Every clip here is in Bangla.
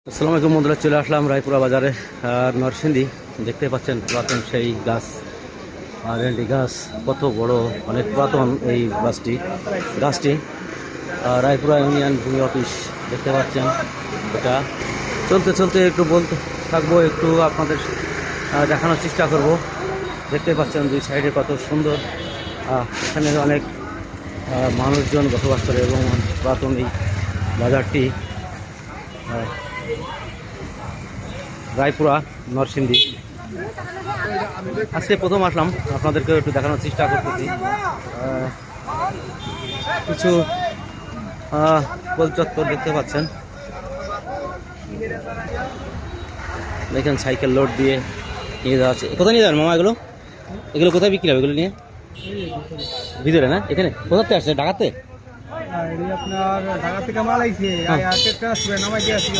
আসসালামু আলাইকুম বন্ধুরা, চলে আসলাম রায়পুরা বাজারে। নরসিংদী দেখতে পাচ্ছেন পুরাতন সেই গাছ, আর এই গাছ কত বড়, অনেক পুরাতন এই গাছটি রায়পুরা ইউনিয়ন ভূমি অফিস দেখতে পাচ্ছেন। এটা চলতে চলতে একটু বলতে থাকবো, একটু আপনাদের দেখানোর চেষ্টা করব। দেখতে পাচ্ছেন দুই সাইডে কত সুন্দর, এখানে অনেক মানুষজন বসবাস করে এবং পুরাতন এই বাজারটি রায়পুরা নরসিংদী। আজকে প্রথম আসলাম, আপনাদেরকে একটু দেখানোর চেষ্টা করতেছি। কিছু গোল চত্বর দেখতে পাচ্ছেন, দেখেন সাইকেল লোড দিয়ে নিয়ে যাওয়া আছে। কোথায় নিয়ে যাবেন মামা এগুলো? এগুলো কোথায় বিক্রি হবে এগুলো নিয়ে? ভিতরে না? এখানে কোথা থেকে আসছে? ঢাকাতে?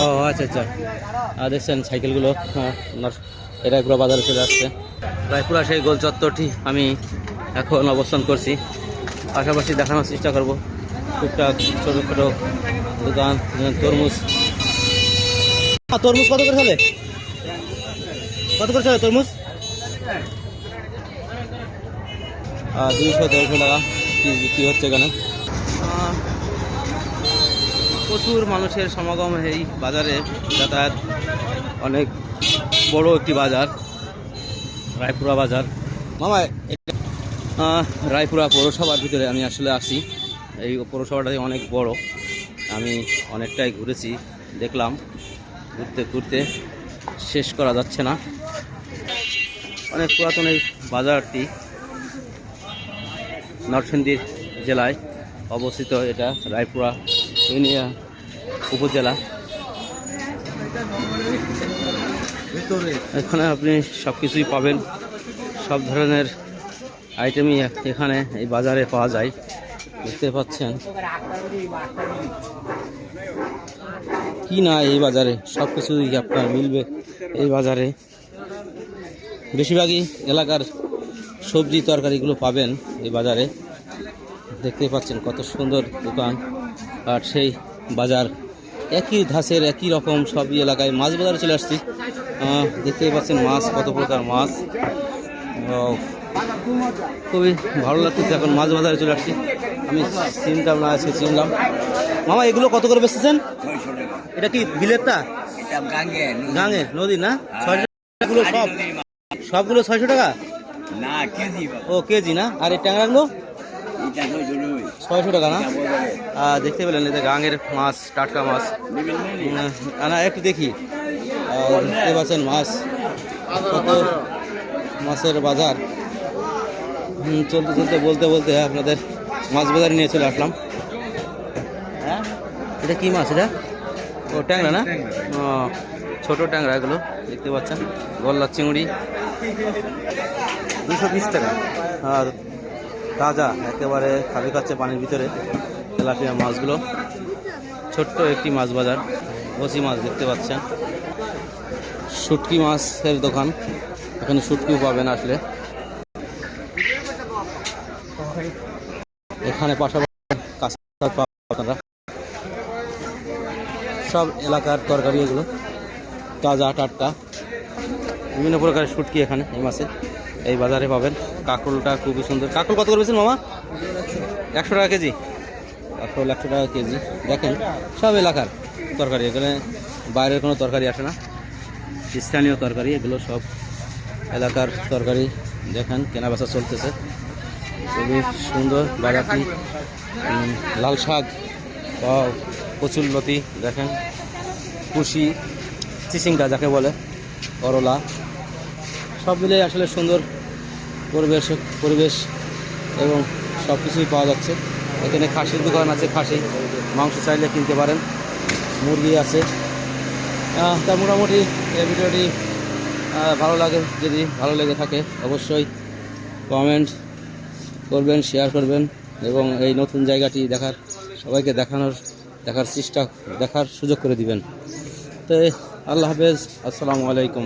ও আচ্ছা আচ্ছা। দেখছেন সাইকেলগুলো রায়পুরা বাজারে চলে আসছে। রায়পুরা সেই গোল চত্বরটি আমি এখন অবস্থান করছি, পাশাপাশি দেখানোর চেষ্টা করব টুকটাক ছোটো ছোটো দোকান। তরমুজ তরমুজ কত করে চলে? কত করে চলে তরমুজ? 200-300 টাকা পিস বিক্রি হচ্ছে এখানে। প্রচুর মানুষের সমাগম এই বাজারে, যাতায়াত। অনেক বড় একটি বাজার রায়পুরা বাজার। মামা রায়পুরা পৌরসভার ভিতরে আমি আসলে আসি। এই পৌরসভাটাই অনেক বড়, আমি অনেকটাই ঘুরেছি, দেখলাম। ঘুরতে ঘুরতে শেষ করা যাচ্ছে না। অনেক পুরাতন এই বাজারটি নরসিংদী জেলায় অবস্থিত। এটা রায়পুরা ইউনিয়ন উপজেলা। এখানে আপনি সব কিছুই পাবেন, সব ধরনের আইটেমই এখানে এই বাজারে পাওয়া যায়। দেখতে পাচ্ছেন কি না, এই বাজারে সব কিছুই আপনার মিলবে। এই বাজারে বেশিরভাগই এলাকার সবজি তরকারিগুলো পাবেন এই বাজারে। দেখতে পাচ্ছেন কত সুন্দর দোকান, আর সেই বাজার একই ধাঁচের, একই রকম সবই এলাকায়। মাছ বাজারে চলে আসছি, দেখতেই পাচ্ছেন মাছ, কত প্রকার মাছ। খুবই ভালো লাগতেছে। এখন মাছ বাজারে চলে আসছি, আমি চিনতাম না, আজকে চিনলাম। মামা এগুলো কত করে বেচতেছেন? এটা কি বিলেতটা? গাঙে নদী না? 600 টাকা সবগুলো 600 টাকা? ও কেজি না? আর এই ট্যাংরাগুলো 600 টাকা না? দেখতে পেলেন এটা গাঙের মাছ, টাটকা মাছ। না একটু দেখি, দেখতে পাচ্ছেন মাছ, কত মাছের বাজার। চলতে চলতে বলতে বলতে আপনাদের মাছ বাজারে নিয়ে চলে আসলাম। এটা কি মাছ? এটা ও ট্যাংরা না? ছোট ট্যাংরা এগুলো দেখতে পাচ্ছেন। গলদা চিংড়ি 220 টাকা, আর তাজা একেবারে খালি কাচ্ছে পানির ভিতরে তেলাপিয়া মাছগুলো। ছোট্ট একটি মাছ বাজার, বসি মাছ দেখতে পাচ্ছেন। শুটকি মাছের দোকান, এখানে শুটকিও পাবেন আসলে। এখানে পাশাপাশি আপনারা সব এলাকার তরকারি, এগুলো তাজা টাটকা বিভিন্ন প্রকারের শুটকি এখানে এই মাছে এই বাজারে পাবেন। কাঁকরোলটা খুবই সুন্দর। কাঁকরোল কত করেছেন মামা? 100 টাকা কেজি। কাঁকরোল 100 টাকা কেজি। দেখেন সব এলাকার তরকারি, এখানে বাইরের কোনো তরকারি আসে না, স্থানীয় তরকারি এগুলো, সব এলাকার তরকারি। দেখেন কেনা বেচা চলতেছে, খুবই সুন্দর বাজারটি। লাল শাক, কচুরলতি, দেখেন কুশি, চিচিঙ্গা যাকে বলে, করলা, সব মিলে আসলে সুন্দর পরিবেশ এবং সব কিছুই পাওয়া যাচ্ছে। এখানে খাসির দোকান আছে, খাসি মাংস চাইলে কিনতে পারেন, মুরগি আছে। তা মোটামুটি এই ভিডিওটি ভালো লাগে, যদি ভালো লেগে থাকে অবশ্যই কমেন্ট করবেন, শেয়ার করবেন এবং এই নতুন জায়গাটি সবাইকে দেখার সুযোগ করে দিবেন। তো আল্লাহ হাফেজ, আসসালামু আলাইকুম।